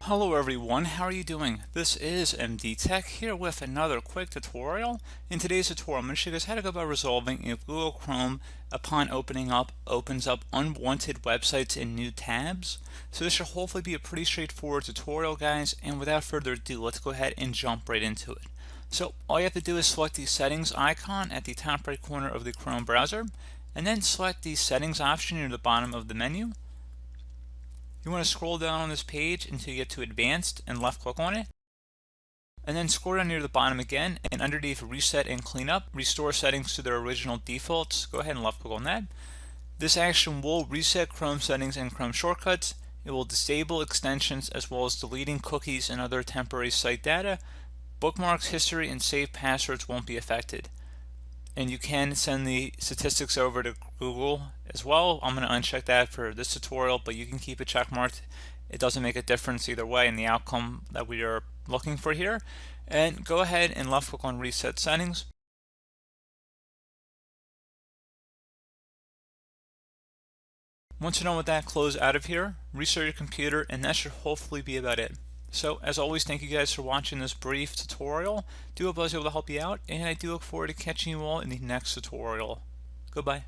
Hello everyone, how are you doing? This is MD Tech here with another quick tutorial. In today's tutorial, I'm going to show you guys how to go about resolving if Google Chrome, upon opening up, opens up unwanted websites in new tabs. So this should hopefully be a pretty straightforward tutorial, guys, and without further ado, let's go ahead and jump right into it. So all you have to do is select the settings icon at the top right corner of the Chrome browser, and then select the settings option near the bottom of the menu. You want to scroll down on this page until you get to advanced and left click on it. And then scroll down near the bottom again, and underneath reset and cleanup, restore settings to their original defaults. Go ahead and left click on that. This action will reset Chrome settings and Chrome shortcuts. It will disable extensions as well as deleting cookies and other temporary site data. Bookmarks, history, and saved passwords won't be affected. And you can send the statistics over to Google as well. I'm going to uncheck that for this tutorial, but you can keep it checkmarked. It doesn't make a difference either way in the outcome that we are looking for here. And go ahead and left click on reset settings. Once you're done with that, close out of here, restart your computer, and that should hopefully be about it. So as always, thank you guys for watching this brief tutorial. Do hope I was able to help you out, and I do look forward to catching you all in the next tutorial. Goodbye.